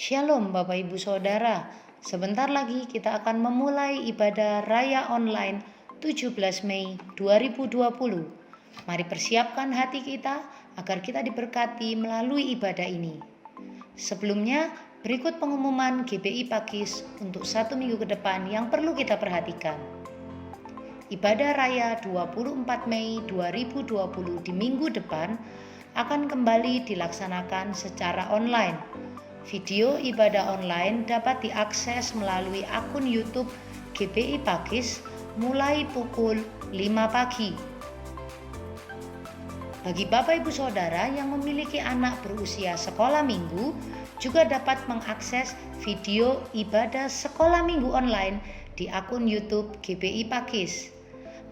Shalom Bapak Ibu Saudara, sebentar lagi kita akan memulai ibadah Raya Online 17 Mei 2020. Mari persiapkan hati kita agar kita diberkati melalui ibadah ini. Sebelumnya, berikut pengumuman GBI Pakis untuk 1 minggu ke depan yang perlu kita perhatikan. Ibadah Raya 24 Mei 2020 di minggu depan akan kembali dilaksanakan secara online. Video ibadah online dapat diakses melalui akun YouTube GBI Pakis mulai pukul 5 pagi. Bagi Bapak Ibu Saudara yang memiliki anak berusia sekolah minggu juga dapat mengakses video ibadah sekolah minggu online di akun YouTube GBI Pakis.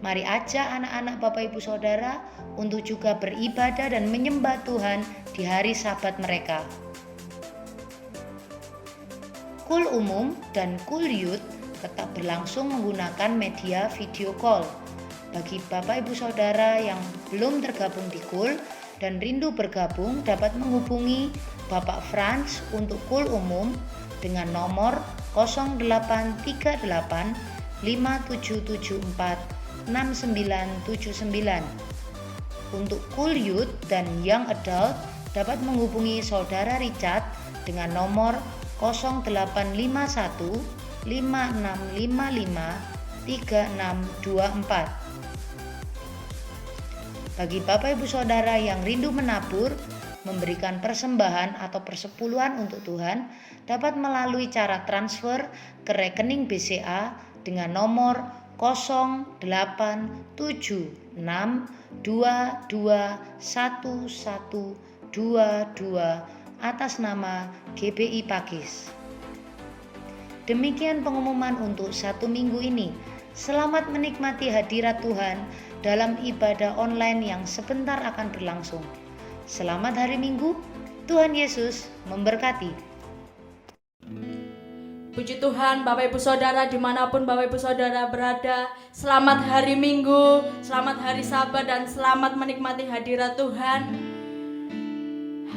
Mari ajak anak-anak Bapak Ibu Saudara untuk juga beribadah dan menyembah Tuhan di hari Sabat mereka. Kul umum dan Kul Youth tetap berlangsung menggunakan media video call. Bagi Bapak Ibu Saudara yang belum tergabung di Kul dan rindu bergabung dapat menghubungi Bapak Frans untuk Kul umum dengan nomor 0838 5774 6979. Untuk Kul Youth dan Young Adult dapat menghubungi Saudara Richard dengan nomor 0851 5655 3624. Bagi Bapak Ibu Saudara yang rindu menabur, memberikan persembahan atau persepuluhan untuk Tuhan, dapat melalui cara transfer ke rekening BCA dengan nomor 0876221122 atas nama GBI Pakis. Demikian pengumuman untuk 1 minggu ini. Selamat menikmati hadirat Tuhan dalam ibadah online yang sebentar akan berlangsung. Selamat hari Minggu, Tuhan Yesus memberkati. Puji Tuhan, Bapak Ibu Saudara dimanapun Bapak Ibu Saudara berada, selamat hari Minggu, selamat hari Sabat, dan selamat menikmati hadirat Tuhan.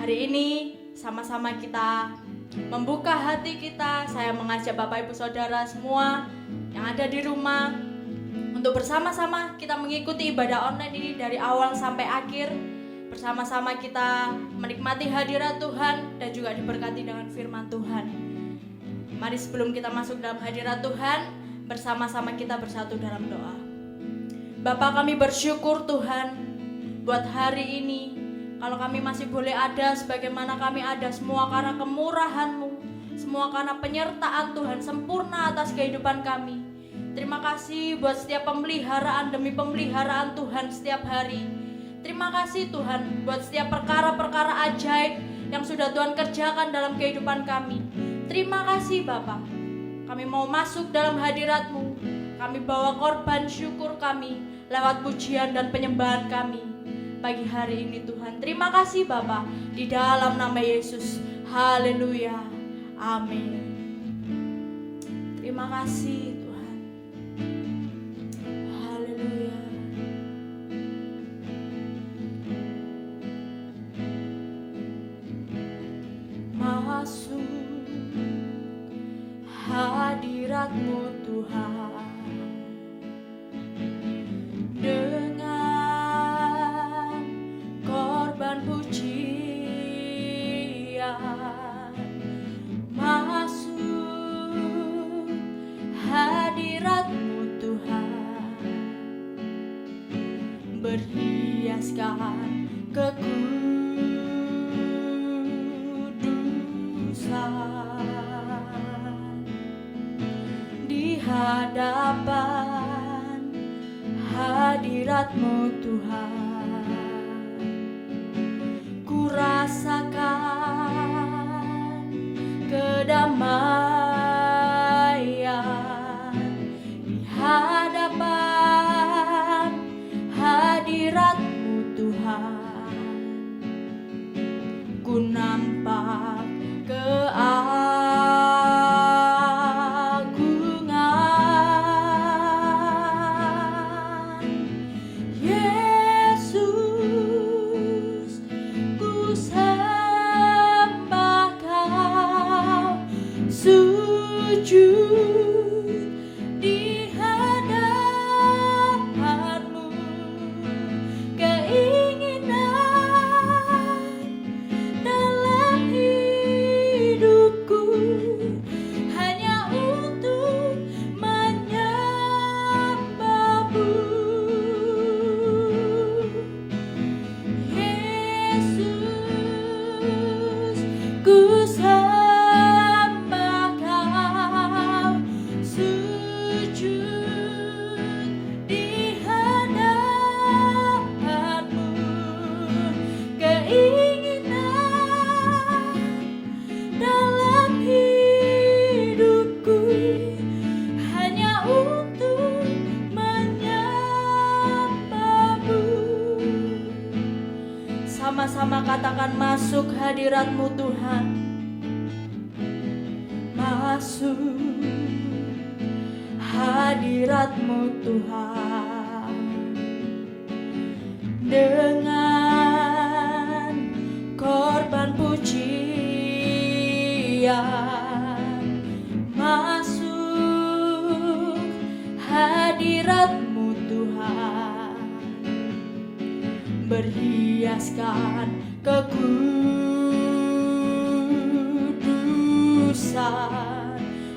Hari ini sama-sama kita membuka hati kita. Saya mengajak Bapak Ibu Saudara semua yang ada di rumah untuk bersama-sama kita mengikuti ibadah online ini dari awal sampai akhir. Bersama-sama kita menikmati hadirat Tuhan dan juga diberkati dengan firman Tuhan. Mari sebelum kita masuk dalam hadirat Tuhan, bersama-sama kita bersatu dalam doa. Bapa, kami bersyukur Tuhan buat hari ini. Kalau kami masih boleh ada sebagaimana kami ada, semua karena kemurahan-Mu, semua karena penyertaan Tuhan sempurna atas kehidupan kami. Terima kasih buat setiap pemeliharaan demi pemeliharaan Tuhan setiap hari. Terima kasih Tuhan buat setiap perkara-perkara ajaib yang sudah Tuhan kerjakan dalam kehidupan kami. Terima kasih Bapa. Kami mau masuk dalam hadirat-Mu. Kami bawa korban syukur kami lewat pujian dan penyembahan kami pagi hari ini Tuhan. Terima kasih Bapa, di dalam nama Yesus. Haleluya. Amin. Terima kasih Tuhan. Haleluya. Masuk hadirat-Mu Tuhan dengan korban pujian. Masuk hadirat-Mu Tuhan, berhiaskan kekudusan di hadapan hadirat-Mu Tuhan. Ku rasakan kedamaian di hadapan hadirat-Mu Tuhan. Ku nampak keagungan Yesus, ku sembah. sujud di hadapan-Mu. Keinginan dalam hidupku hanya untuk menyembah-Mu. Yesus, ku sembah Kau, sujud di hadapan-Mu. Keinginan dalam hidupku hanya untuk menyembah-Mu. Sama-sama katakan, masuk hadirat-Mu Tuhan. Masuk hadirat-Mu Tuhan, dengan korban pujian. Masuk hadirat-Mu Tuhan, berhiaskan kekudusan.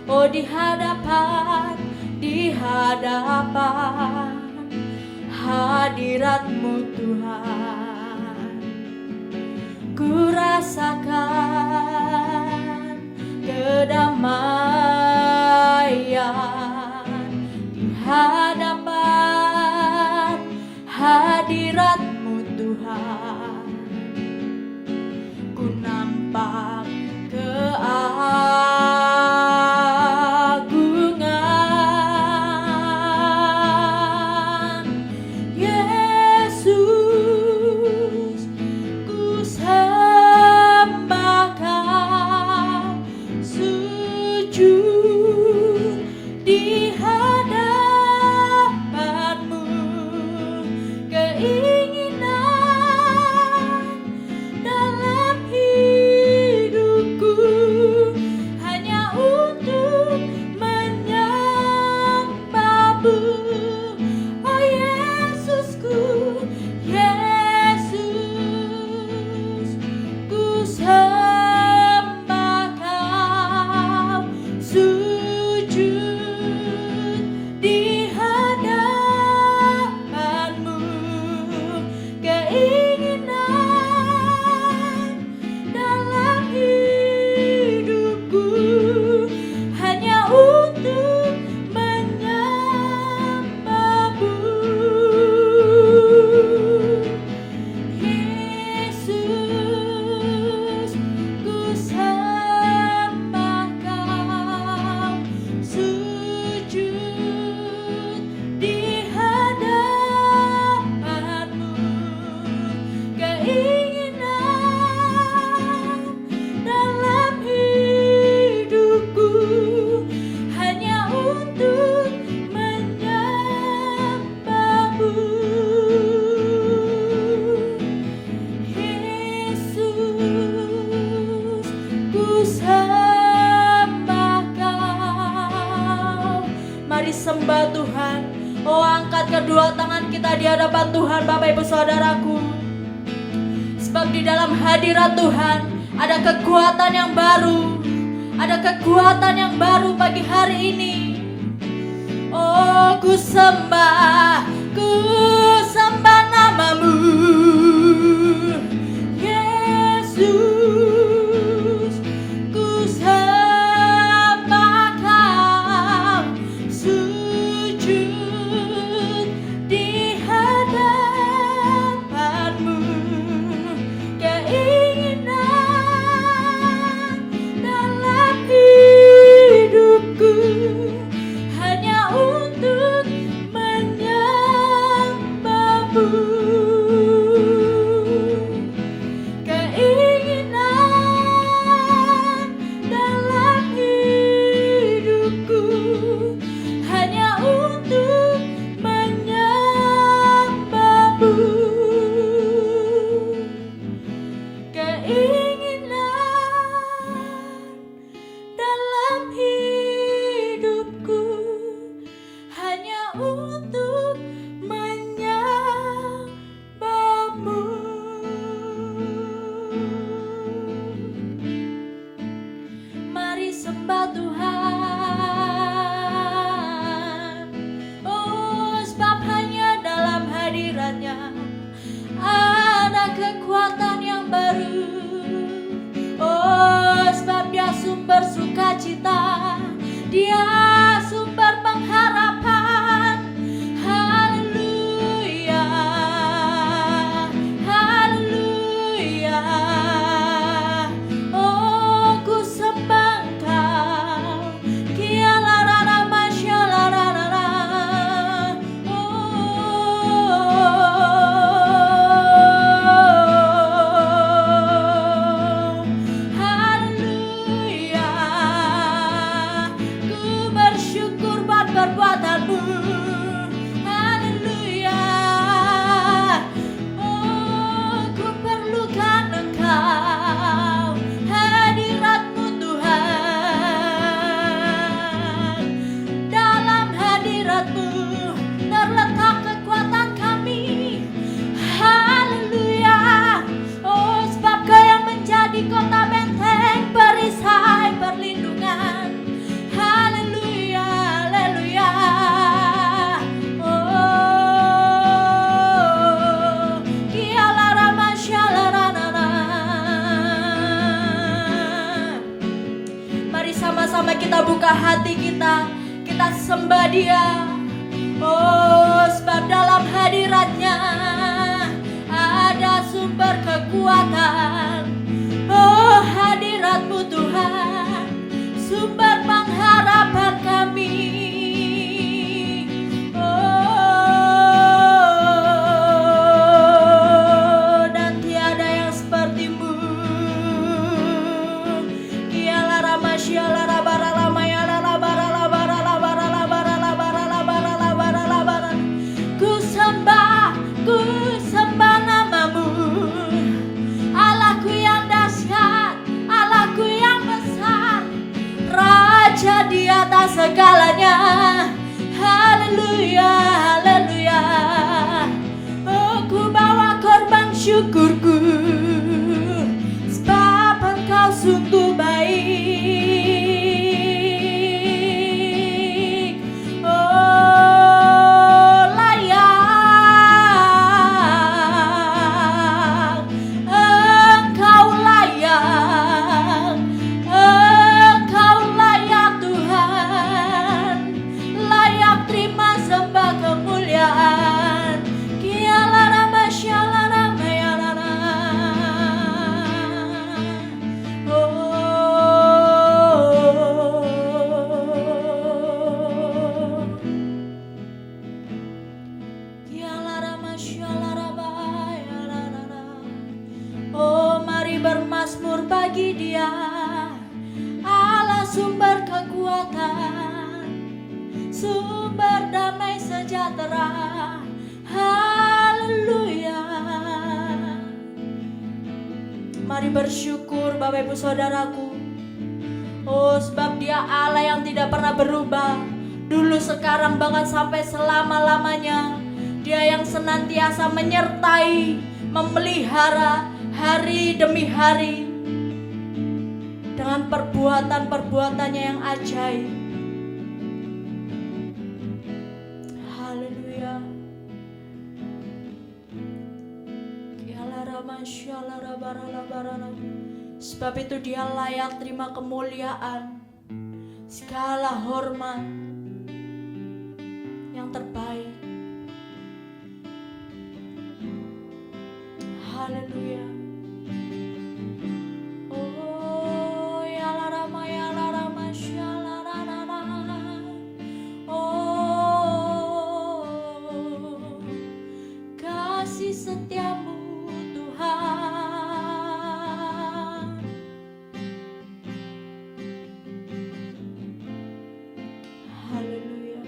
Oh, di hadapan hadirat-Mu Tuhan, ku rasakan kedamaian. Di hadapan hadirat-Mu Tuhan, ku nampak keagungan. Yesus, ku sembah Kau, sujud di hadapan-Mu. Keinginan dalam hidupku hanya untuk menyembah-Mu. Oh Yesusku, Yesus, ku sembah Kau, sujud di hadapan-Mu. Keinginan dalam hidupku hanya untuk menyembah-Mu. Yesus, ku sembah Kau, sujud di hadapan-Mu. Keinginan dalam hidupku hanya untuk menyembah-Mu. Yesus, ku sembah Kau. Mari sembah Tuhan. Oh, angkat kedua tangan kita di hadapan Tuhan, Bapak Ibu Saudaraku. Sebab di dalam hadirat Tuhan ada kekuatan yang baru. Ada kekuatan yang baru pagi hari ini. Oh, ku sembah nama-Mu. Yesus, ku sembah Kau, sujud di hadapan-Mu. Keinginan dalam hidupku hanya untuk menyembah-Mu. sembah Tuhan. Oh, sebab hanya dalam hadiratnya ada kekuatan yang baru. Oh, sebab dia sumber sukacita, dia sumber pengharapan. Haleluya, haleluya. Oh, ku sembah Engkau. Kia la la la masya la la la la. Haleluya. Ku bersyukur buat perbuatanmu. Haleluya. Oh, ku perlukan Engkau, hadirat-Mu Tuhan. Dalam hadirat-Mu terletak kekuatan kami. Haleluya. Oh, sebab Kau yang menjadi kota benteng, perisai perlindungan. Haleluya, haleluya. Oh, kialara masyalarana. Mari sama-sama kita buka hati kita sembah Dia. Oh, sebab dalam hadiratnya ada sumber kekuatan. Oh, hadirat-Mu Tuhan, sumber pengharapan kami. Oh, dan tiada yang seperti-Mu. Kialara masyalara baralama yalala barala barala barala barala barala barala barala barala. Ku sembah nama-Mu, Allahku yang dahsyat, Allahku yang besar, Raja di atas segalanya. Haleluya, haleluya. Oh, ku bawa korban syukurku, sebab Engkau sungguh baik. Oh, layak, Engkau layak, Engkau layak Tuhan, layak terima sembah kemuliaan. Kialara masyalara mayalana. Oh, kialara masyalara mayalana. Oh, mari bermazmur bagi Dia, Allah sumber kekuatan, sumber damai sejahtera. Haleluya. Mari bersyukur Bapak Ibu Saudaraku. Oh, sebab Dia Allah yang tidak pernah berubah, dulu, sekarang, bahkan sampai selama-lamanya. Dia yang senantiasa menyertai, memelihara hari demi hari dengan perbuatan-perbuatannya yang ajaib. Haleluya. Kialara masyalara barala barala. Sebab itu Dia layak terima kemuliaan, segala hormat yang terbaik. Haleluya. Oh, ya larama syalarana. Oh, kasih setiamu Tuhan. Haleluya.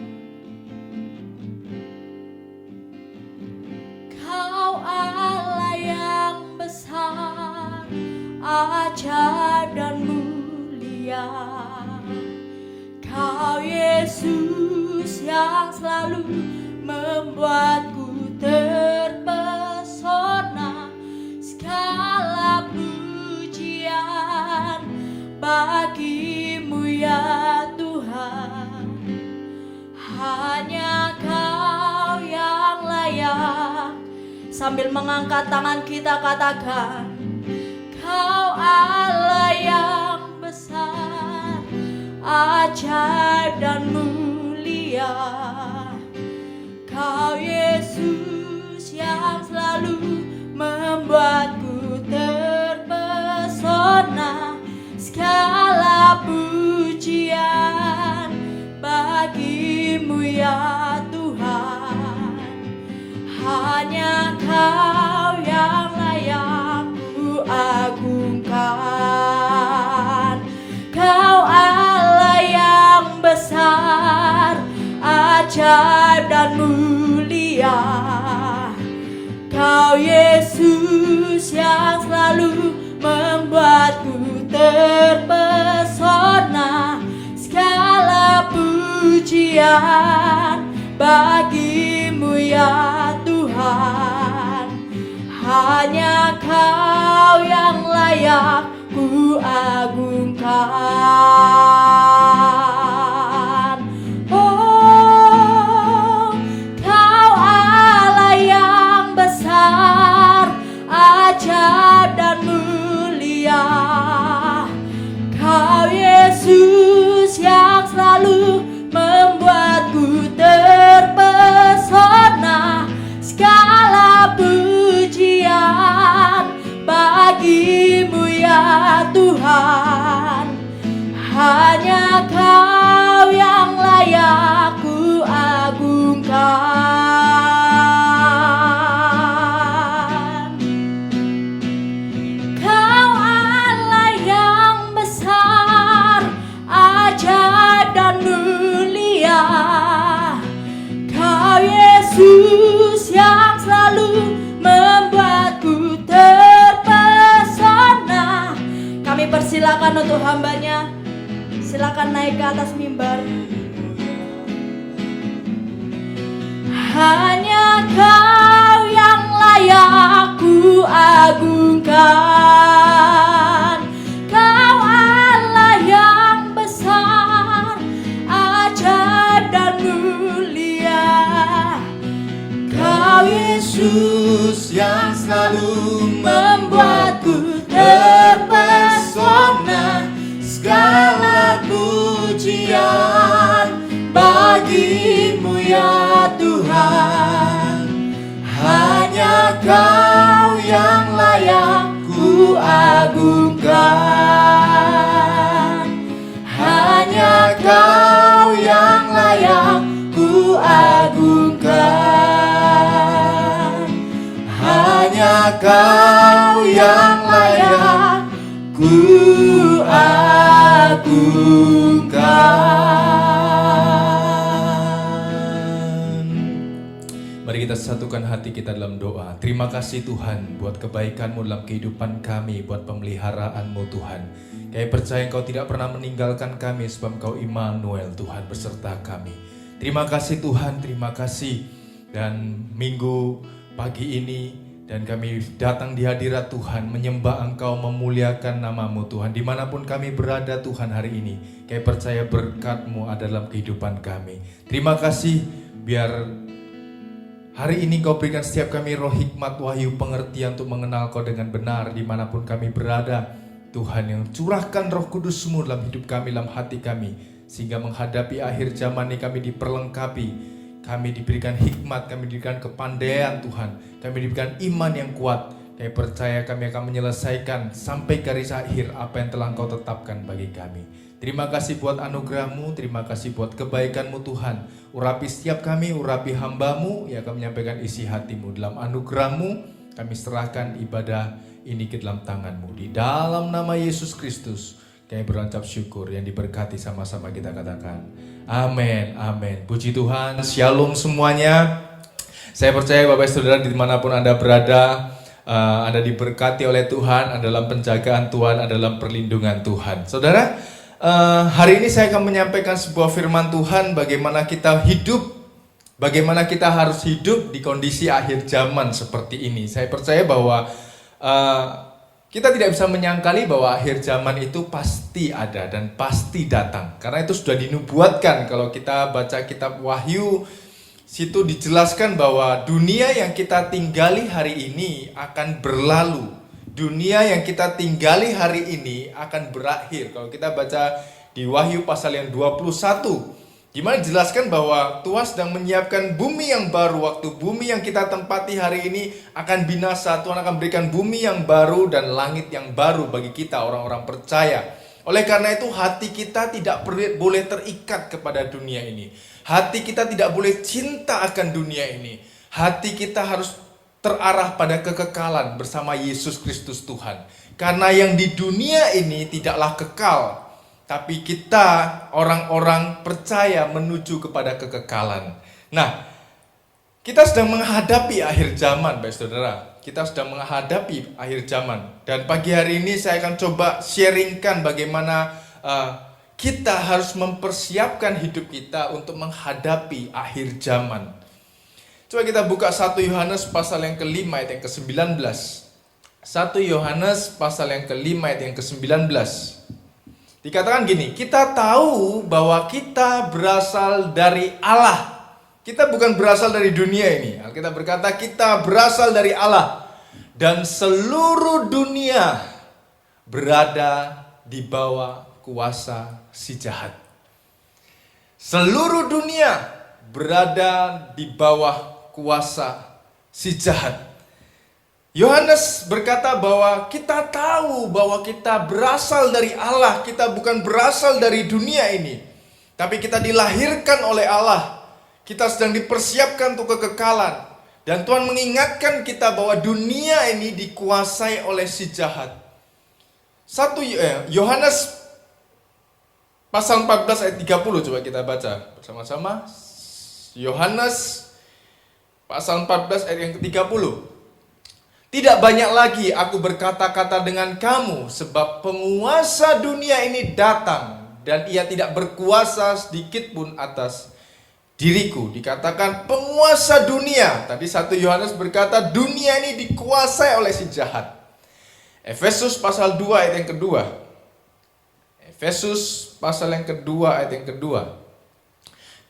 Kau Allah yang besar, ajaib dan mulia. Kau Yesus yang selalu membuatku terpesona. Segala pujian bagimu Sambil mengangkat tangan kita katakan, Kau Allah yang besar, ajaib dan mulia. Kau Yesus yang selalu membuatku terpesona. Segala pujian bagimu ya Tuhan. Hanya Kau yang layak ku agungkan. Kau Allah yang besar, ajaib dan mulia. Kau Yesus yang selalu membuatku terpesona. Segala pujian bagimu ya Tuhan. Hanya Kau yang layak ku agungkan. Oh, Kau Allah yang besar, ajaib dan mulia. Kau Yesus yang selalu membuatku terpesona. Segala pujian bagimu ya Tuhan. Hanya Kau yang layak ku agungkan. Kau Allah yang besar, ajaib dan mulia. Kau Yesus yang selalu membuatku terpesona. Kami persilakan untuk hambanya, silakan naik ke atas mimbar. Hanya Kau yang layak ku agungkan. Kau Allah yang besar, ajaib dan mulia. Kau Yesus yang selalu membuatku terpesona. Segala pujian bagimu ya Tuhan. Hanya Kau yang layak ku agungkan. Hanya Kau yang layak ku agungkan. Hanya Kau yang layak ku agungkan. Mari kita satukan hati kita dalam doa. Terima kasih Tuhan buat kebaikan-Mu dalam kehidupan kami, buat pemeliharaan-Mu Tuhan. Kami percaya Engkau tidak pernah meninggalkan kami sebab Engkau Immanuel Tuhan beserta kami. Terima kasih Tuhan, terima kasih. Dan minggu pagi ini dan kami datang di hadirat Tuhan, menyembah Engkau, memuliakan nama-Mu Tuhan. Dimanapun kami berada Tuhan hari ini, kami percaya berkat-Mu ada dalam kehidupan kami. Terima kasih, biar hari ini Kau berikan setiap kami roh hikmat, wahyu, pengertian untuk mengenal Kau dengan benar dimanapun kami berada. Tuhan yang curahkan roh kudus-Mu dalam hidup kami, dalam hati kami, sehingga menghadapi akhir zaman ini kami diperlengkapi. Kami diberikan hikmat, kami diberikan kepandaian Tuhan. Kami diberikan iman yang kuat. Kami percaya kami akan menyelesaikan sampai garis akhir apa yang telah Engkau tetapkan bagi kami. Terima kasih buat anugerah-Mu, terima kasih buat kebaikan-Mu Tuhan. Urapi setiap kami, urapi hamba-Mu yang akan menyampaikan isi hati-Mu. Dalam anugerah-Mu kami serahkan ibadah ini ke dalam tangan-Mu. Di dalam nama Yesus Kristus kami berucap syukur, yang diberkati sama-sama kita katakan amin, amin. Puji Tuhan, shalom semuanya. Saya percaya Bapak Saudara dimanapun Anda berada, Anda diberkati oleh Tuhan, Anda dalam penjagaan Tuhan, Anda dalam perlindungan Tuhan. Saudara, hari ini saya akan menyampaikan sebuah firman Tuhan bagaimana kita hidup, bagaimana kita harus hidup di kondisi akhir zaman seperti ini. Saya percaya bahwa kita tidak bisa menyangkali bahwa akhir zaman itu pasti ada dan pasti datang. Karena itu sudah dinubuatkan. Kalau kita baca kitab Wahyu situ dijelaskan bahwa dunia yang kita tinggali hari ini akan berlalu. Dunia yang kita tinggali hari ini akan berakhir. Kalau kita baca di Wahyu pasal yang 21, gimana dijelaskan bahwa Tuhan sedang menyiapkan bumi yang baru. Waktu bumi yang kita tempati hari ini akan binasa, Tuhan akan berikan bumi yang baru dan langit yang baru bagi kita orang-orang percaya. Oleh karena itu hati kita tidak boleh terikat kepada dunia ini. Hati kita tidak boleh cinta akan dunia ini. Hati kita harus terarah pada kekekalan bersama Yesus Kristus Tuhan. Karena yang di dunia ini tidaklah kekal, tapi kita orang-orang percaya menuju kepada kekekalan. Nah, kita sedang menghadapi akhir zaman, Bapak Saudara. Kita sedang menghadapi akhir zaman. Dan pagi hari ini saya akan coba sharingkan bagaimana kita harus mempersiapkan hidup kita untuk menghadapi akhir zaman. Coba kita buka 1 Yohanes pasal yang ke-5 ayat yang ke-19. 1 Yohanes pasal yang ke-5 ayat yang ke-19. Dikatakan gini, kita tahu bahwa kita berasal dari Allah. Kita bukan berasal dari dunia ini. Alkitab berkata kita berasal dari Allah. Dan seluruh dunia berada di bawah kuasa si jahat. Seluruh dunia berada di bawah kuasa si jahat. Yohanes berkata bahwa kita tahu bahwa kita berasal dari Allah. Kita bukan berasal dari dunia ini, tapi kita dilahirkan oleh Allah. Kita sedang dipersiapkan untuk kekekalan. Dan Tuhan mengingatkan kita bahwa dunia ini dikuasai oleh si jahat. Yohanes pasal 14 ayat 30 coba kita baca bersama-sama. Yohanes pasal 14 ayat yang ke-30. Tidak banyak lagi aku berkata-kata dengan kamu, sebab penguasa dunia ini datang, dan ia tidak berkuasa sedikit pun atas diriku. Dikatakan penguasa dunia. Tadi 1 Yohanes berkata dunia ini dikuasai oleh si jahat. Efesus pasal 2 ayat yang kedua. Efesus pasal yang kedua ayat yang kedua.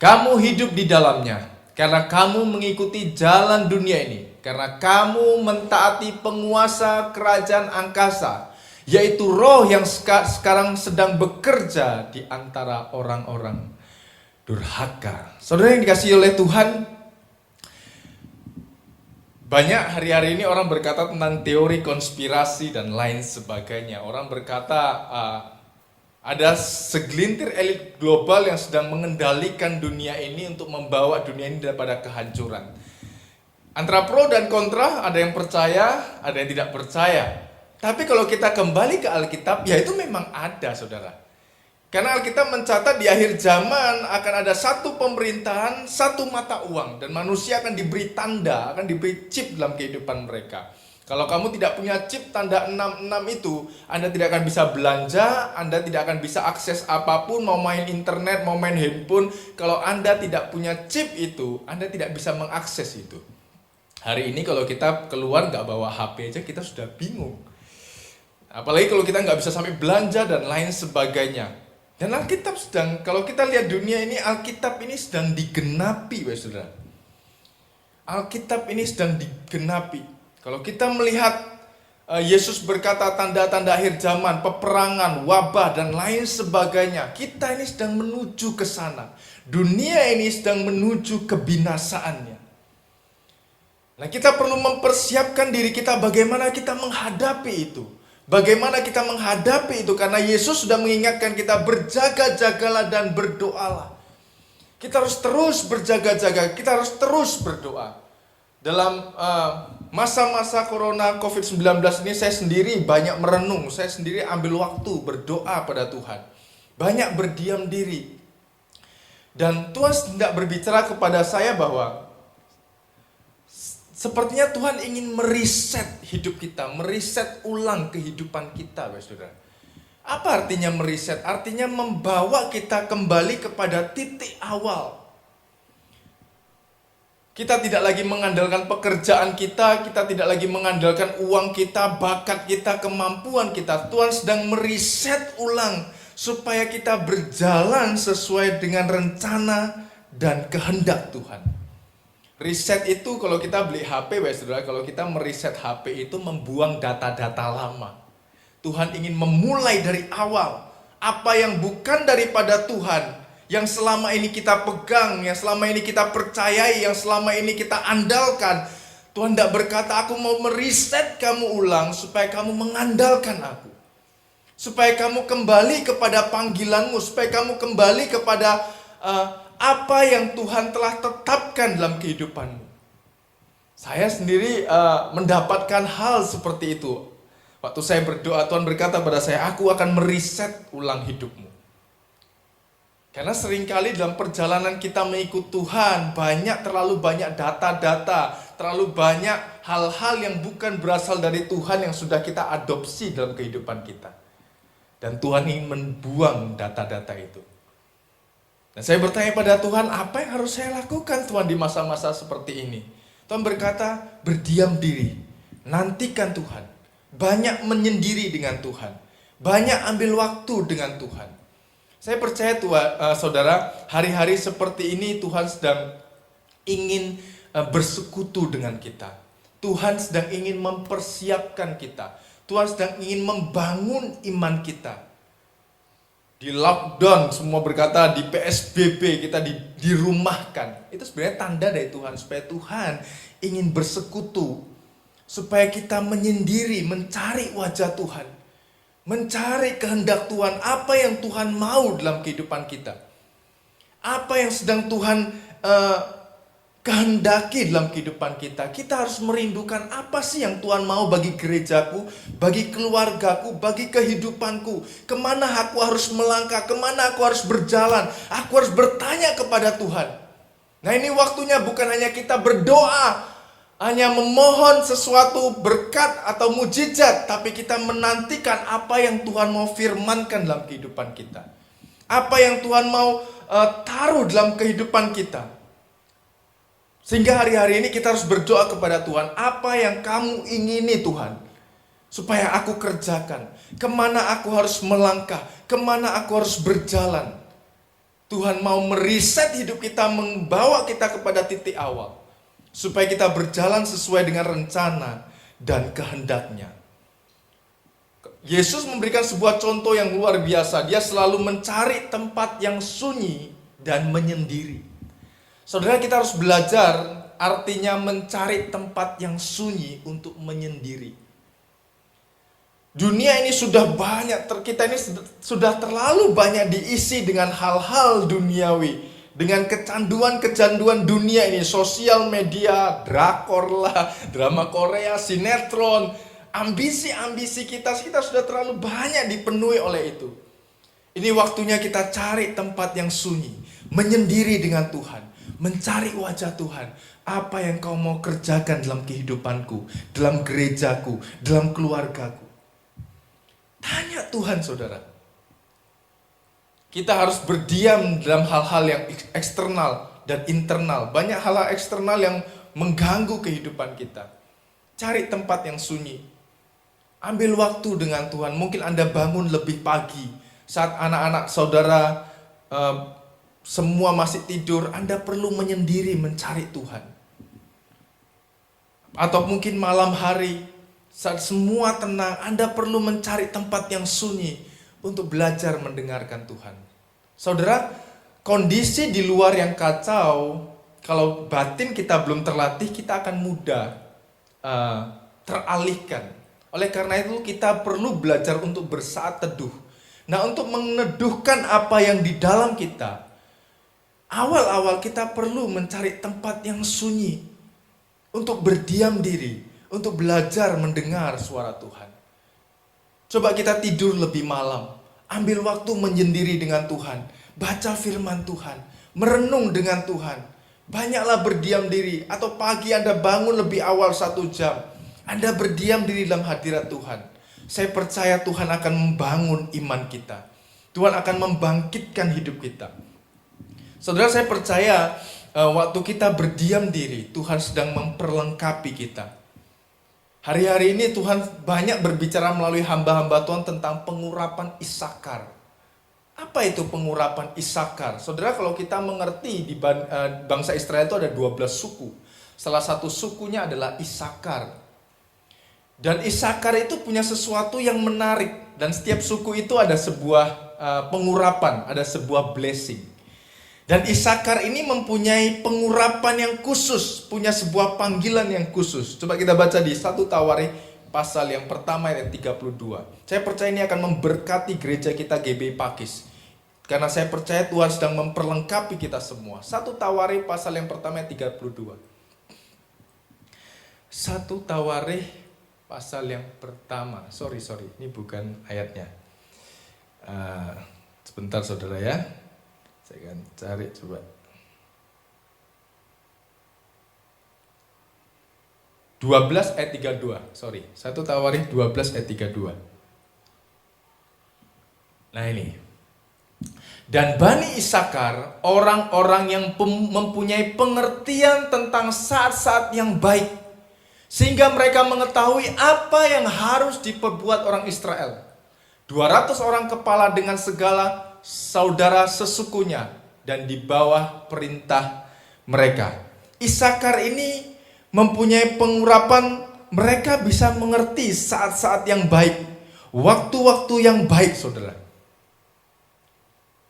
Kamu hidup di dalamnya karena kamu mengikuti jalan dunia ini. Karena kamu mentaati penguasa kerajaan angkasa, yaitu roh yang sekarang sedang bekerja di antara orang-orang durhaka. Saudara yang dikasihi oleh Tuhan, banyak hari-hari ini orang berkata tentang teori konspirasi dan lain sebagainya. Orang berkata ada segelintir elit global yang sedang mengendalikan dunia ini untuk membawa dunia ini daripada kehancuran. Antara pro dan kontra, ada yang percaya, ada yang tidak percaya. Tapi kalau kita kembali ke Alkitab, ya itu memang ada, saudara. Karena Alkitab mencatat di akhir zaman akan ada satu pemerintahan, satu mata uang. Dan manusia akan diberi tanda, akan diberi chip dalam kehidupan mereka. Kalau kamu tidak punya chip tanda 66 itu, Anda tidak akan bisa belanja, Anda tidak akan bisa akses apapun, mau main internet, mau main handphone. Kalau Anda tidak punya chip itu, Anda tidak bisa mengakses itu. Hari ini kalau kita keluar nggak bawa HP aja, kita sudah bingung. Apalagi kalau kita nggak bisa sampai belanja dan lain sebagainya. Dan Alkitab sedang, kalau kita lihat dunia ini, Alkitab ini sedang digenapi, saudara. Alkitab ini sedang digenapi. Kalau kita melihat Yesus berkata tanda-tanda akhir zaman, peperangan, wabah, dan lain sebagainya. Kita ini sedang menuju ke sana. Dunia ini sedang menuju kebinasaannya. Nah, kita perlu mempersiapkan diri kita bagaimana kita menghadapi itu. Bagaimana kita menghadapi itu, karena Yesus sudah mengingatkan kita berjaga-jagalah dan berdoalah. Kita harus terus berjaga-jaga, kita harus terus berdoa. Dalam masa-masa corona COVID-19 ini saya sendiri banyak merenung, saya sendiri ambil waktu berdoa pada Tuhan. Banyak berdiam diri. Dan Tuhan tidak berbicara kepada saya bahwa sepertinya Tuhan ingin meriset hidup kita, meriset ulang kehidupan kita, saudara. Apa artinya meriset? Artinya membawa kita kembali kepada titik awal. Kita tidak lagi mengandalkan pekerjaan kita tidak lagi mengandalkan uang kita, bakat kita, kemampuan kita. Tuhan sedang meriset ulang supaya kita berjalan sesuai dengan rencana dan kehendak Tuhan. Riset itu kalau kita beli HP, saudara, kalau kita meriset HP itu membuang data-data lama. Tuhan ingin memulai dari awal. Apa yang bukan daripada Tuhan, yang selama ini kita pegang, yang selama ini kita percayai, yang selama ini kita andalkan, Tuhan tidak berkata, aku mau meriset kamu ulang supaya kamu mengandalkan aku. Supaya kamu kembali kepada panggilanmu, supaya kamu kembali kepada apa yang Tuhan telah tetapkan dalam kehidupanmu. Saya sendiri mendapatkan hal seperti itu. Waktu saya berdoa, Tuhan berkata pada saya, aku akan meriset ulang hidupmu. Karena seringkali dalam perjalanan kita mengikut Tuhan, terlalu banyak data-data, terlalu banyak hal-hal yang bukan berasal dari Tuhan yang sudah kita adopsi dalam kehidupan kita. Dan Tuhan ingin membuang data-data itu. Dan saya bertanya pada Tuhan, apa yang harus saya lakukan Tuhan di masa-masa seperti ini? Tuhan berkata, berdiam diri, nantikan Tuhan. Banyak menyendiri dengan Tuhan. Banyak ambil waktu dengan Tuhan. Saya percaya saudara, hari-hari seperti ini Tuhan sedang ingin bersekutu dengan kita. Tuhan sedang ingin mempersiapkan kita. Tuhan sedang ingin membangun iman kita. Di lockdown, semua berkata di PSBB, kita dirumahkan. Itu sebenarnya tanda dari Tuhan, supaya Tuhan ingin bersekutu. Supaya kita menyendiri, mencari wajah Tuhan. Mencari kehendak Tuhan, apa yang Tuhan mau dalam kehidupan kita. Apa yang sedang Tuhan kehendaki dalam kehidupan kita. Kita harus merindukan apa sih yang Tuhan mau bagi gerejaku, bagi keluargaku, bagi kehidupanku. Kemana aku harus melangkah, kemana aku harus berjalan. Aku harus bertanya kepada Tuhan. Nah, ini waktunya bukan hanya kita berdoa, hanya memohon sesuatu berkat atau mujizat, tapi kita menantikan apa yang Tuhan mau firmankan dalam kehidupan kita. Apa yang Tuhan mau taruh dalam kehidupan kita. Sehingga hari-hari ini kita harus berdoa kepada Tuhan, apa yang kamu ingini Tuhan, supaya aku kerjakan. Kemana aku harus melangkah, kemana aku harus berjalan. Tuhan mau meriset hidup kita, membawa kita kepada titik awal. Supaya kita berjalan sesuai dengan rencana dan kehendaknya. Yesus memberikan sebuah contoh yang luar biasa. Dia selalu mencari tempat yang sunyi dan menyendiri. Saudara, kita harus belajar artinya mencari tempat yang sunyi untuk menyendiri. Dunia ini sudah banyak, kita ini sudah terlalu banyak diisi dengan hal-hal duniawi. Dengan kecanduan-kecanduan dunia ini, sosial media, drakor lah, drama Korea, sinetron, ambisi-ambisi kita sudah terlalu banyak dipenuhi oleh itu. Ini waktunya kita cari tempat yang sunyi, menyendiri dengan Tuhan. Mencari wajah Tuhan. Apa yang kau mau kerjakan dalam kehidupanku, dalam gerejaku, dalam keluargaku. Tanya Tuhan, saudara. Kita harus berdiam dalam hal-hal yang eksternal dan internal. Banyak hal-hal eksternal yang mengganggu kehidupan kita. Cari tempat yang sunyi. Ambil waktu dengan Tuhan. Mungkin Anda bangun lebih pagi. Saat anak-anak saudara semua masih tidur, Anda perlu menyendiri mencari Tuhan. Atau mungkin malam hari, saat semua tenang, Anda perlu mencari tempat yang sunyi untuk belajar mendengarkan Tuhan. Saudara, kondisi di luar yang kacau, kalau batin kita belum terlatih, kita akan mudah teralihkan. Oleh karena itu kita perlu belajar untuk bersaat teduh. Nah, untuk meneduhkan apa yang di dalam kita, awal-awal kita perlu mencari tempat yang sunyi untuk berdiam diri, untuk belajar mendengar suara Tuhan. Coba kita tidur lebih malam, ambil waktu menyendiri dengan Tuhan, baca firman Tuhan, merenung dengan Tuhan. Banyaklah berdiam diri, atau pagi Anda bangun lebih awal 1 jam, Anda berdiam diri dalam hadirat Tuhan. Saya percaya Tuhan akan membangun iman kita. Tuhan akan membangkitkan hidup kita. Saudara, saya percaya waktu kita berdiam diri, Tuhan sedang memperlengkapi kita. Hari-hari ini Tuhan banyak berbicara melalui hamba-hamba Tuhan tentang pengurapan Isakar. Apa itu pengurapan Isakar? Saudara, kalau kita mengerti di bangsa Israel itu ada 12 suku. Salah satu sukunya adalah Isakar. Dan Isakar itu punya sesuatu yang menarik. Dan setiap suku itu ada sebuah pengurapan, ada sebuah blessing. Dan Isakar ini mempunyai pengurapan yang khusus, punya sebuah panggilan yang khusus. Coba kita baca di 1 Tawarikh pasal yang pertama ayat 32. Saya percaya ini akan memberkati gereja kita GB Pakis. Karena saya percaya Tuhan sedang memperlengkapi kita semua. 1 Tawarikh pasal yang pertama ayat 32. 1 Tawarikh pasal yang pertama. Sorry, ini bukan ayatnya. Sebentar saudara ya. Saya akan cari coba. Ayat 32. 1 Tawarikh 12 ayat 32. Nah ini. Dan Bani Isakar, orang-orang yang mempunyai pengertian tentang saat-saat yang baik, sehingga mereka mengetahui apa yang harus diperbuat orang Israel. 200 orang kepala dengan segala saudara sesukunya dan di bawah perintah mereka. Isakar ini mempunyai pengurapan, mereka bisa mengerti saat-saat yang baik, waktu-waktu yang baik, saudara.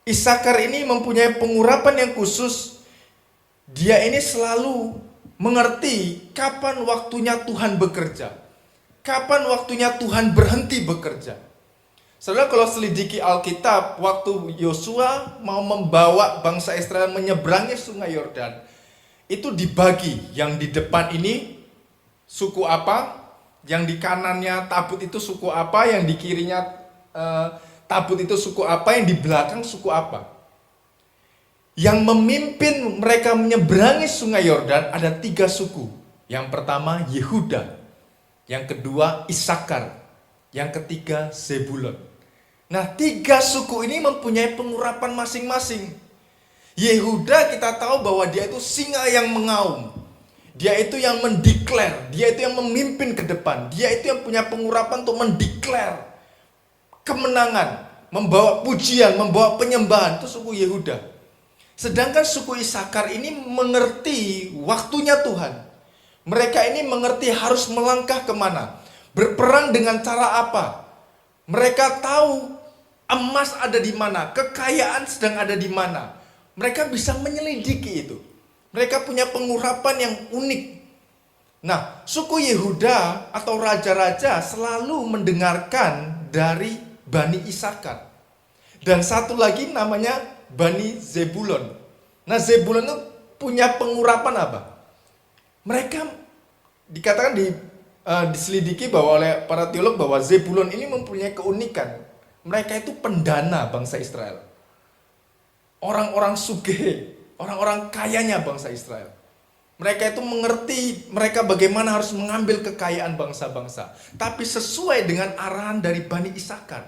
Isakar ini mempunyai pengurapan yang khusus. Dia ini selalu mengerti kapan waktunya Tuhan bekerja, kapan waktunya Tuhan berhenti bekerja. Saudara, kalau selidiki Alkitab, waktu Yosua mau membawa bangsa Israel menyeberangi sungai Yordan, itu dibagi. Yang di depan ini suku apa, yang di kanannya tabut itu suku apa, yang di kirinya tabut itu suku apa, yang di belakang suku apa. Yang memimpin mereka menyeberangi sungai Yordan ada 3 suku. Yang pertama Yehuda, yang kedua Isakar, yang ketiga Zebulon. Nah, 3 suku ini mempunyai pengurapan masing-masing. Yehuda kita tahu bahwa dia itu singa yang mengaum. Dia itu yang mendeklar, dia itu yang memimpin ke depan. Dia itu yang punya pengurapan untuk mendeklar kemenangan, membawa pujian, membawa penyembahan. Itu suku Yehuda. Sedangkan suku Isakar ini mengerti waktunya Tuhan. Mereka ini mengerti harus melangkah kemana, berperang dengan cara apa. Mereka tahu emas ada di mana, kekayaan sedang ada di mana. Mereka bisa menyelidiki itu. Mereka punya pengurapan yang unik. Nah, suku Yehuda atau raja-raja selalu mendengarkan dari Bani Isakar. Dan satu lagi namanya Bani Zebulon. Nah, Zebulon itu punya pengurapan apa? Mereka dikatakan diselidiki bahwa oleh para teolog bahwa Zebulon ini mempunyai keunikan. Mereka itu pendana bangsa Israel. Orang-orang sugih, orang-orang kayanya bangsa Israel. Mereka itu mengerti mereka bagaimana harus mengambil kekayaan bangsa-bangsa. Tapi sesuai dengan arahan dari Bani Isakar.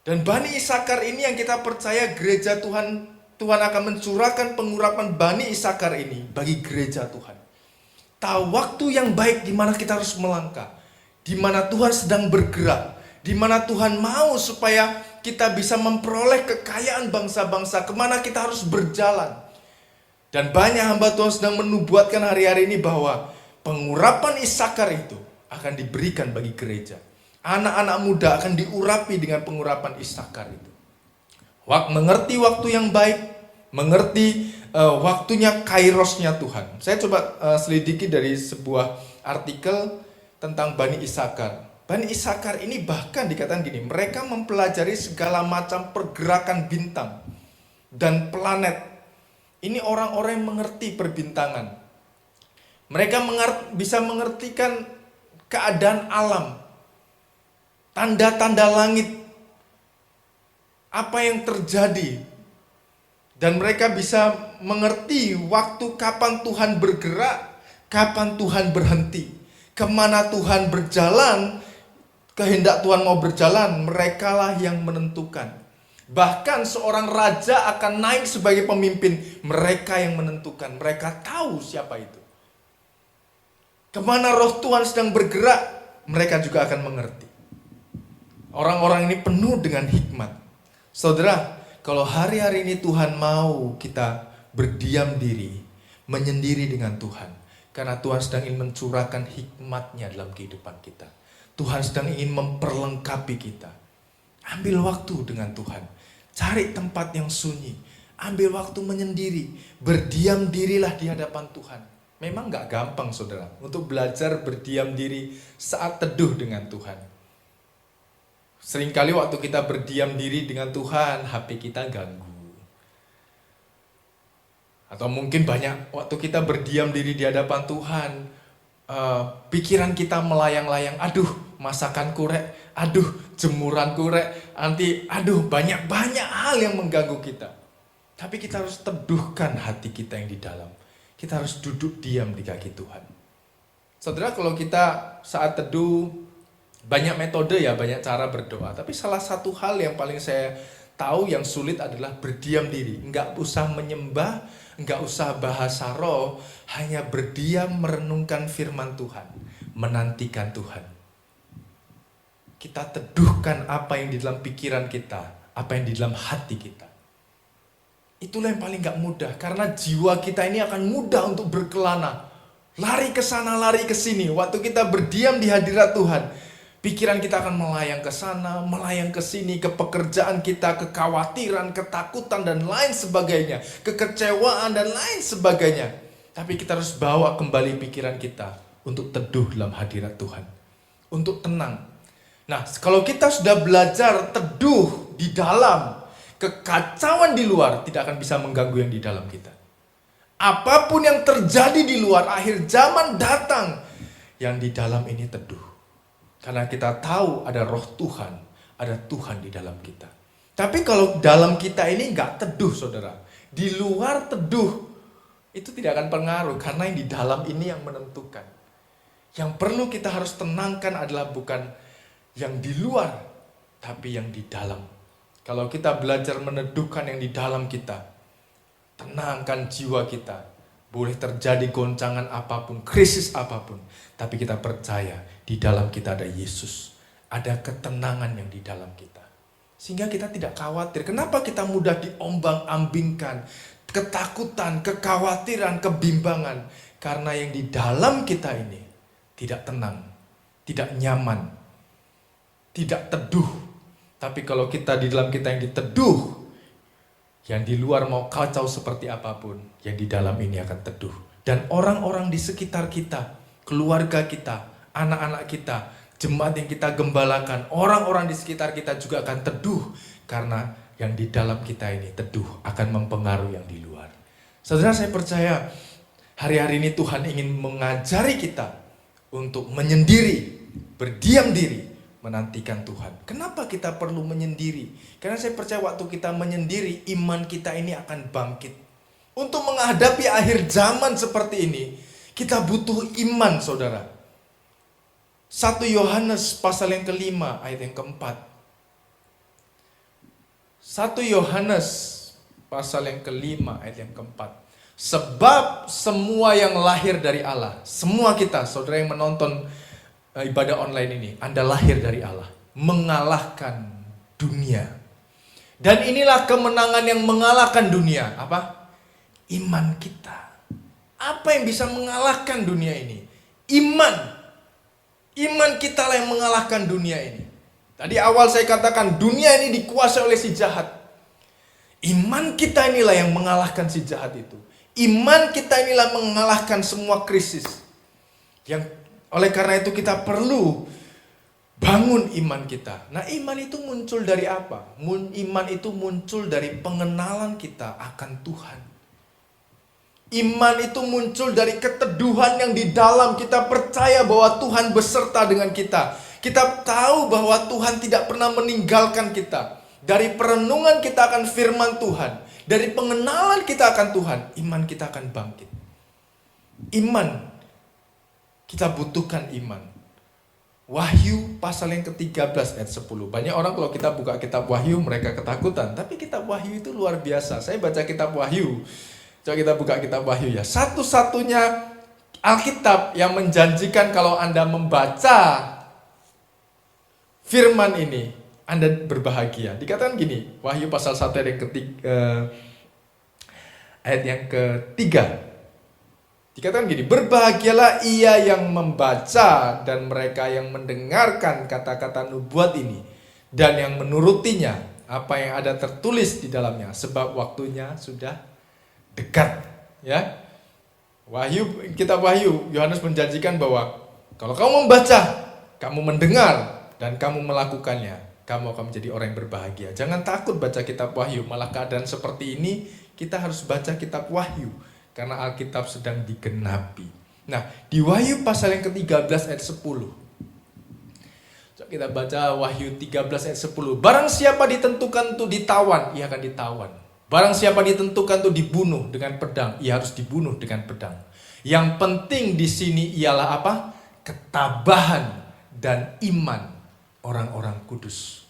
Dan Bani Isakar ini yang kita percaya gereja Tuhan akan mencurahkan pengurapan Bani Isakar ini bagi gereja Tuhan. Tahu waktu yang baik di mana kita harus melangkah, di mana Tuhan sedang bergerak, di mana Tuhan mau supaya kita bisa memperoleh kekayaan bangsa-bangsa, kemana kita harus berjalan. Dan banyak hamba Tuhan sedang menubuatkan hari-hari ini bahwa pengurapan Isakar itu akan diberikan bagi gereja. Anak-anak muda akan diurapi dengan pengurapan Isakar itu. Mengerti waktu yang baik, mengerti waktunya kairosnya Tuhan. Saya coba selidiki dari sebuah artikel tentang Bani Isakar. Bani Isakar ini bahkan dikatakan gini, mereka mempelajari segala macam pergerakan bintang dan planet. Ini orang-orang yang mengerti perbintangan. Mereka bisa mengertikan keadaan alam, tanda-tanda langit, apa yang terjadi. Dan mereka bisa mengerti waktu kapan Tuhan bergerak, kapan Tuhan berhenti, kemana Tuhan berjalan. Kehendak Tuhan mau berjalan, merekalah yang menentukan. Bahkan seorang raja akan naik sebagai pemimpin, mereka yang menentukan. Mereka tahu siapa itu. Kemana roh Tuhan sedang bergerak, mereka juga akan mengerti. Orang-orang ini penuh dengan hikmat. Saudara, kalau hari-hari ini Tuhan mau kita berdiam diri, menyendiri dengan Tuhan. Karena Tuhan sedang ingin mencurahkan hikmat-Nya dalam kehidupan kita. Tuhan sedang ingin memperlengkapi kita. Ambil waktu dengan Tuhan. Cari tempat yang sunyi. Ambil waktu menyendiri. Berdiam dirilah di hadapan Tuhan. Memang gak gampang saudara untuk belajar berdiam diri saat teduh dengan Tuhan. Seringkali waktu kita berdiam diri dengan Tuhan, HP kita ganggu. Atau mungkin banyak waktu kita berdiam diri di hadapan Tuhan, pikiran kita melayang-layang, aduh masakan kurek, aduh jemuran kurek, aduh banyak hal yang mengganggu kita. Tapi kita harus teduhkan hati kita yang di dalam. Kita harus duduk diam di kaki Tuhan. Saudara, kalau kita saat teduh, banyak metode ya, banyak cara berdoa. Tapi salah satu hal yang paling saya tahu yang sulit adalah berdiam diri. Enggak usah menyembah, enggak usah bahasa roh, hanya berdiam merenungkan firman Tuhan, menantikan Tuhan. Kita teduhkan apa yang di dalam pikiran kita, apa yang di dalam hati kita. Itulah yang paling gak mudah, karena jiwa kita ini akan mudah untuk berkelana. Lari ke sana, lari ke sini. Waktu kita berdiam di hadirat Tuhan, pikiran kita akan melayang ke sana, melayang ke sini, ke pekerjaan kita, kekhawatiran, ketakutan, dan lain sebagainya. Kekecewaan, dan lain sebagainya. Tapi kita harus bawa kembali pikiran kita untuk teduh dalam hadirat Tuhan. Untuk tenang. Nah, kalau kita sudah belajar teduh di dalam, kekacauan di luar tidak akan bisa mengganggu yang di dalam kita. Apapun yang terjadi di luar, akhir zaman datang, yang di dalam ini teduh. Karena kita tahu ada roh Tuhan, ada Tuhan di dalam kita. Tapi kalau dalam kita ini nggak teduh saudara, di luar teduh, itu tidak akan pengaruh. Karena yang di dalam ini yang menentukan. Yang perlu kita harus tenangkan adalah bukan yang di luar, tapi yang di dalam. Kalau kita belajar meneduhkan yang di dalam kita, tenangkan jiwa kita. Boleh terjadi goncangan apapun, krisis apapun, tapi kita percaya di dalam kita ada Yesus. Ada ketenangan yang di dalam kita. Sehingga kita tidak khawatir. Kenapa kita mudah diombang-ambingkan? Ketakutan, kekhawatiran, kebimbangan. Karena yang di dalam kita ini tidak tenang, tidak nyaman, tidak teduh. Tapi kalau kita di dalam kita yang diteduh, yang di luar mau kacau seperti apapun, yang di dalam ini akan teduh. Dan orang-orang di sekitar kita, keluarga kita, anak-anak kita, jemaat yang kita gembalakan, orang-orang di sekitar kita juga akan teduh. Karena yang di dalam kita ini teduh akan mempengaruhi yang di luar. Saudara, saya percaya hari-hari ini Tuhan ingin mengajari kita untuk menyendiri, berdiam diri, menantikan Tuhan. Kenapa kita perlu menyendiri? Karena saya percaya waktu kita menyendiri, iman kita ini akan bangkit. Untuk menghadapi akhir zaman seperti ini, kita butuh iman, saudara. 1 Yohanes pasal yang kelima, ayat yang keempat. 1 Yohanes pasal yang kelima, ayat yang keempat. Sebab semua yang lahir dari Allah, semua kita, saudara yang menonton ibadah online ini, Anda lahir dari Allah, mengalahkan dunia. Dan inilah kemenangan yang mengalahkan dunia. Apa? Iman kita. Apa yang bisa mengalahkan dunia ini? Iman. Iman kita lah yang mengalahkan dunia ini. Tadi awal saya katakan dunia ini dikuasai oleh si jahat. Iman kita inilah yang mengalahkan si jahat itu. Iman kita inilah mengalahkan semua krisis. Oleh karena itu kita perlu bangun iman kita. Nah, iman itu muncul dari apa? Iman itu muncul dari pengenalan kita akan Tuhan. Iman itu muncul dari keteduhan yang di dalam kita percaya bahwa Tuhan beserta dengan kita. Kita tahu bahwa Tuhan tidak pernah meninggalkan kita. Dari perenungan kita akan firman Tuhan, dari pengenalan kita akan Tuhan, iman kita akan bangkit. Iman. Kita butuhkan iman. Wahyu pasal yang ke-13 ayat 10. Banyak orang kalau kita buka kitab Wahyu mereka ketakutan. Tapi kitab Wahyu itu luar biasa. Saya baca kitab Wahyu. Coba kita buka kitab Wahyu ya. Satu-satunya Alkitab yang menjanjikan kalau Anda membaca firman ini, Anda berbahagia. Dikatakan gini, Wahyu pasal 1 ayat yang ketiga. Dikatakan gini, berbahagialah ia yang membaca dan mereka yang mendengarkan kata-kata nubuat ini dan yang menurutinya apa yang ada tertulis di dalamnya, sebab waktunya sudah dekat. Ya, kitab Wahyu, Yohanes menjanjikan bahwa kalau kamu membaca, kamu mendengar, dan kamu melakukannya, kamu akan menjadi orang yang berbahagia. Jangan takut baca kitab Wahyu, malah keadaan seperti ini kita harus baca kitab Wahyu karena Alkitab sedang digenapi. Nah, di Wahyu pasal yang ke-13 ayat 10. Coba kita baca Wahyu 13 ayat 10. Barang siapa ditentukan untuk ditawan, ia akan ditawan. Barang siapa ditentukan untuk dibunuh dengan pedang, ia harus dibunuh dengan pedang. Yang penting di sini ialah apa? Ketabahan dan iman orang-orang kudus.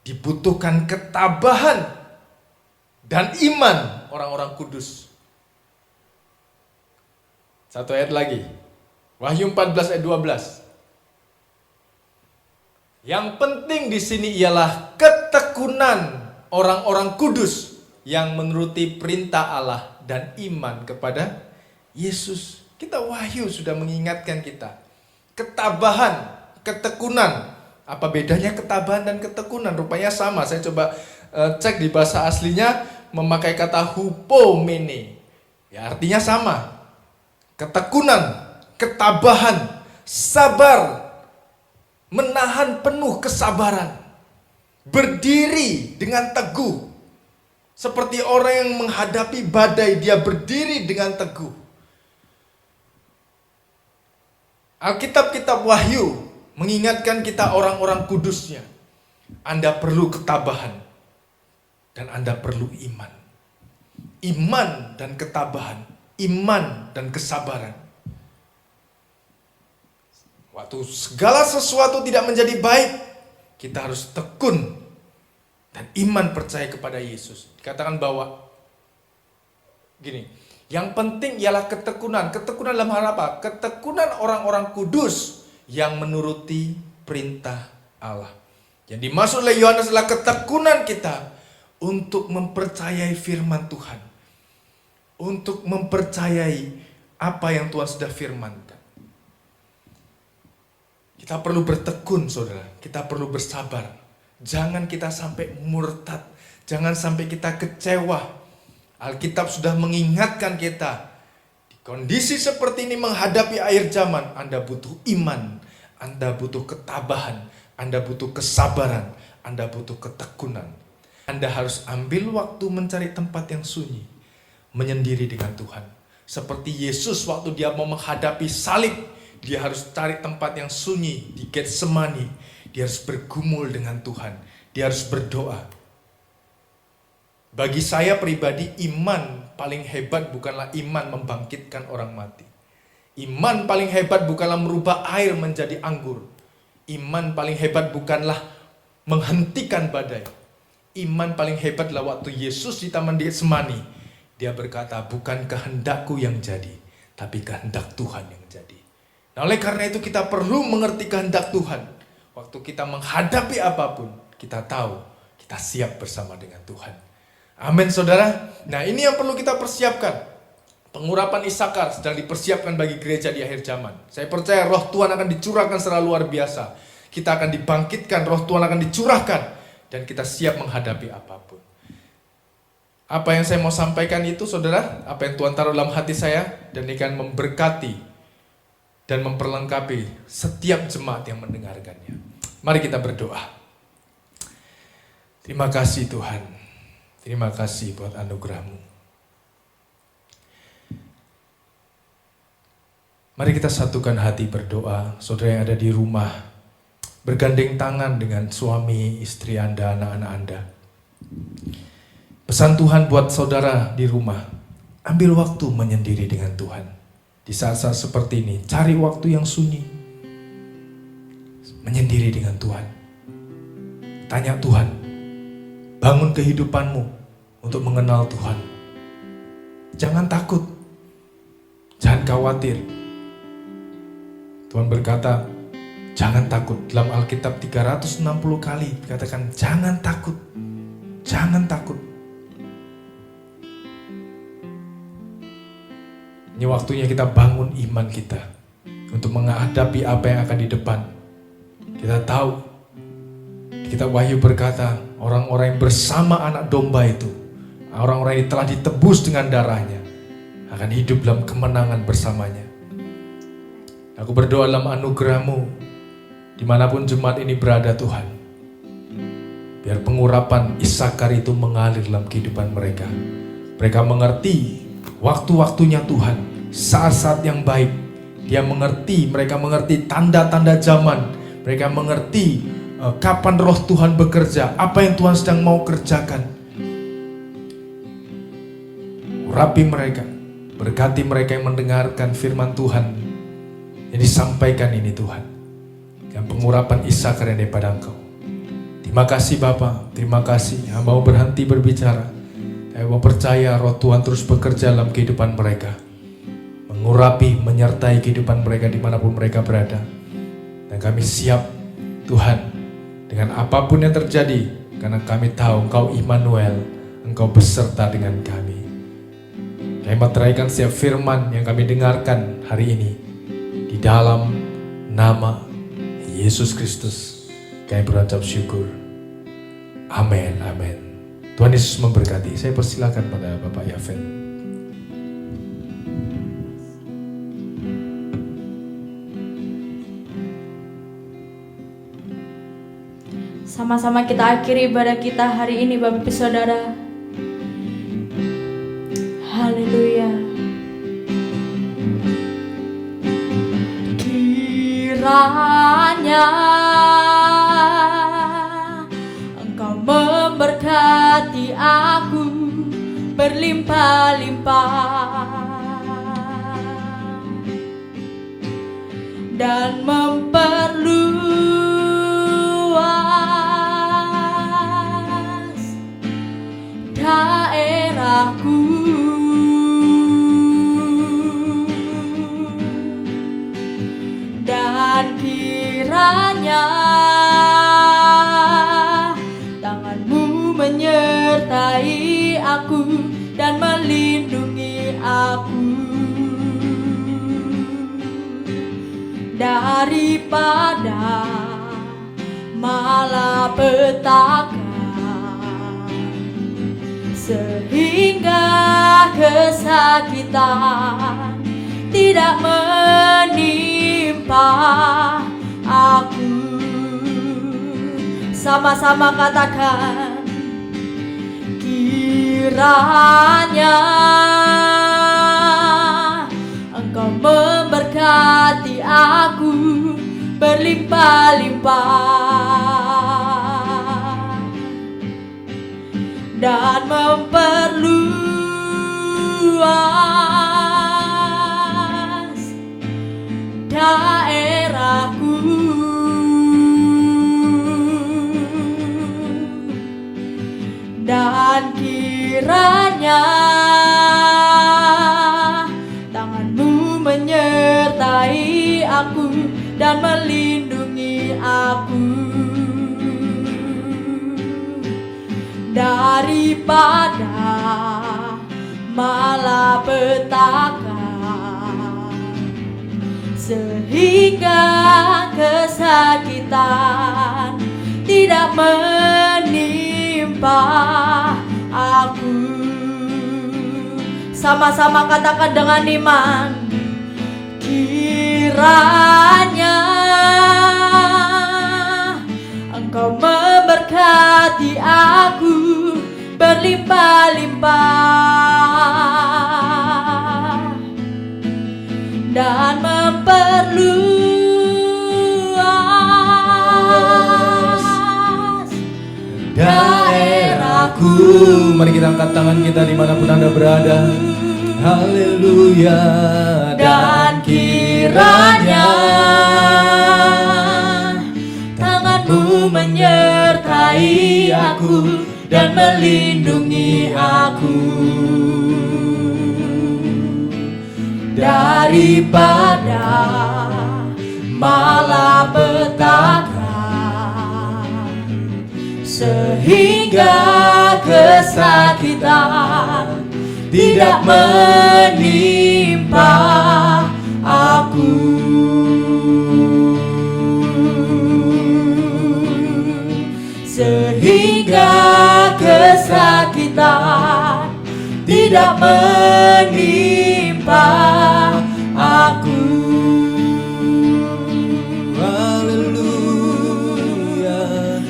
Dibutuhkan ketabahan dan iman orang-orang kudus. Satu ayat lagi. Wahyu 14 ayat 12. Yang penting di sini ialah ketekunan orang-orang kudus yang menuruti perintah Allah dan iman kepada Yesus. Kita Wahyu sudah mengingatkan kita. Ketabahan, ketekunan. Apa bedanya ketabahan dan ketekunan? Rupanya sama. Saya coba cek di bahasa aslinya memakai kata hupomene. Ya, artinya sama. Ketekunan, ketabahan, sabar, menahan penuh kesabaran, berdiri dengan teguh. Seperti orang yang menghadapi badai, dia berdiri dengan teguh. Alkitab-kitab Wahyu mengingatkan kita orang-orang kudusnya. Anda perlu ketabahan dan Anda perlu iman. Iman dan ketabahan, iman dan kesabaran. Waktu segala sesuatu tidak menjadi baik, kita harus tekun dan iman percaya kepada Yesus. Dikatakan bahwa gini, yang penting ialah ketekunan. Ketekunan dalam hal apa? Ketekunan orang-orang kudus yang menuruti perintah Allah. Yang dimaksud oleh Yohanes adalah ketekunan kita untuk mempercayai firman Tuhan. Untuk mempercayai apa yang Tuhan sudah firmankan. Kita perlu bertekun, saudara. Kita perlu bersabar. Jangan kita sampai murtad. Jangan sampai kita kecewa. Alkitab sudah mengingatkan kita. Kondisi seperti ini menghadapi akhir zaman, Anda butuh iman, Anda butuh ketabahan, Anda butuh kesabaran, Anda butuh ketekunan. Anda harus ambil waktu mencari tempat yang sunyi, menyendiri dengan Tuhan. Seperti Yesus waktu dia mau menghadapi salib, dia harus cari tempat yang sunyi di Getsemani. Dia harus bergumul dengan Tuhan, dia harus berdoa. Bagi saya pribadi, iman paling hebat bukanlah iman membangkitkan orang mati. Iman paling hebat bukanlah merubah air menjadi anggur. Iman paling hebat bukanlah menghentikan badai. Iman paling hebatlah waktu Yesus di Taman Getsemani. Dia berkata, bukan kehendakku yang jadi, tapi kehendak Tuhan yang jadi. Nah, oleh karena itu kita perlu mengerti kehendak Tuhan. Waktu kita menghadapi apapun, kita tahu kita siap bersama dengan Tuhan. Amin, saudara. Nah, ini yang perlu kita persiapkan. Pengurapan Isakar sedang dipersiapkan bagi gereja di akhir zaman. Saya percaya roh Tuhan akan dicurahkan secara luar biasa. Kita akan dibangkitkan, roh Tuhan akan dicurahkan. Dan kita siap menghadapi apapun. Apa yang saya mau sampaikan itu, saudara, apa yang Tuhan taruh dalam hati saya, dan ini akan memberkati dan memperlengkapi setiap jemaat yang mendengarkannya. Mari kita berdoa. Terima kasih Tuhan. Terima kasih buat anugerah-Mu. Mari kita satukan hati berdoa. Saudara yang ada di rumah, bergandeng tangan dengan suami, istri Anda, anak-anak Anda. Pesan Tuhan buat saudara di rumah, ambil waktu menyendiri dengan Tuhan. Di saat-saat seperti ini, cari waktu yang sunyi. Menyendiri dengan Tuhan. Tanya Tuhan, bangun kehidupanmu untuk mengenal Tuhan. Jangan takut. Jangan khawatir. Tuhan berkata, jangan takut. Dalam Alkitab 360 kali dikatakan, jangan takut. Jangan takut. Ini waktunya kita bangun iman kita untuk menghadapi apa yang akan di depan. Kita tahu, Kitab Wahyu berkata, orang-orang yang bersama anak domba itu, orang-orang yang telah ditebus dengan darahnya, akan hidup dalam kemenangan bersamanya. Aku berdoa dalam anugerah-Mu, dimanapun jemaat ini berada Tuhan, biar pengurapan Isakar itu mengalir dalam kehidupan mereka. Mereka mengerti waktu-waktunya Tuhan, saat-saat yang baik. Mereka mengerti tanda-tanda zaman. Mereka mengerti kapan roh Tuhan bekerja, apa yang Tuhan sedang mau kerjakan. Urapi mereka, berkati mereka yang mendengarkan firman Tuhan yang disampaikan ini Tuhan. Yang pengurapan Isakar yang daripada Engkau. Terima kasih Bapa, terima kasih. Hamba mau berhenti berbicara. Saya mau percaya roh Tuhan terus bekerja dalam kehidupan mereka. Mengurapi, menyertai kehidupan mereka dimanapun mereka berada. Dan kami siap Tuhan dengan apapun yang terjadi, karena kami tahu Engkau Immanuel, Engkau beserta dengan kami. Kami meteraikan setiap firman yang kami dengarkan hari ini di dalam nama Yesus Kristus. Kami berucap syukur. Amin, amin. Tuhan Yesus memberkati. Saya persilakan pada Bapak Yaven. Sama-sama kita akhiri ibadah kita hari ini Bapak Ibu Saudara. Haleluya. Kiranya Engkau memberkati aku berlimpah-limpah dan memperluas daerahku, dan kiranya tangan-Mu menyertai aku dan melindungi aku daripada malapetaka, sehingga kesakitan tidak menimpa aku. Sama-sama katakan, kiranya Engkau memberkati aku berlimpah-limpah dan memperluas daerahku, dan kiranya tangan-Mu menyertai aku dan melindungi aku daripada malapetaka, sehingga kesakitan tidak menimpa aku. Sama-sama katakan dengan iman, kiranya Engkau memberkati aku berlimpah-limpah dan memperluas daerahku. Mari kita angkat tangan kita dimanapun Anda berada. Haleluya. Dan kiranya tangan-Mu menyertai aku dan melindungi aku daripada malapetaka, sehingga kesakitan tidak menimpa menimpa aku. Sehingga kesakitan tidak menimpa aku. Haleluya.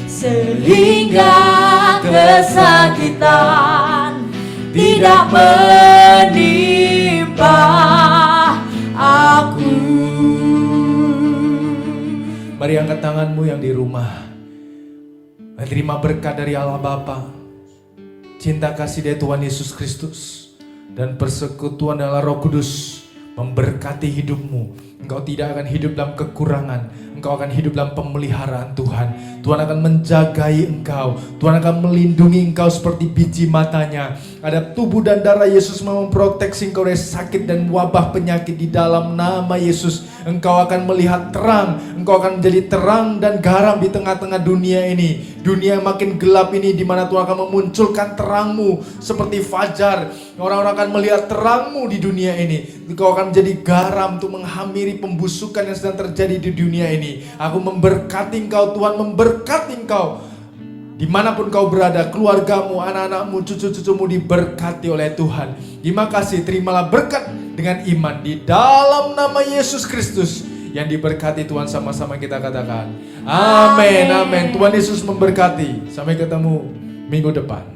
Sehingga kesakitan tidak menimpa aku. Mari angkat tanganmu yang di rumah. Menerima berkat dari Allah Bapa, cinta kasih dari Tuhan Yesus Kristus, dan persekutuan Allah Roh Kudus memberkati hidupmu. Engkau tidak akan hidup dalam kekurangan. Engkau akan hidup dalam pemeliharaan Tuhan. Tuhan akan menjagai engkau. Tuhan akan melindungi engkau seperti biji matanya. Ada tubuh dan darah Yesus memproteksi engkau dari sakit dan wabah penyakit di dalam nama Yesus. Engkau akan melihat terang. Engkau akan menjadi terang dan garam di tengah-tengah dunia ini. Dunia yang makin gelap ini, di mana Tuhan akan memunculkan terangmu seperti fajar. Orang-orang akan melihat terangmu di dunia ini. Engkau akan menjadi garam untuk menghamiri pembusukan yang sedang terjadi di dunia ini. Aku memberkati engkau, Tuhan memberkati engkau. Dimanapun kau berada, keluargamu, anak-anakmu, cucu-cucumu diberkati oleh Tuhan. Terima kasih, terimalah berkat dengan iman di dalam nama Yesus Kristus. Yang diberkati Tuhan, sama-sama kita katakan amin, amin. Tuhan Yesus memberkati. Sampai ketemu minggu depan.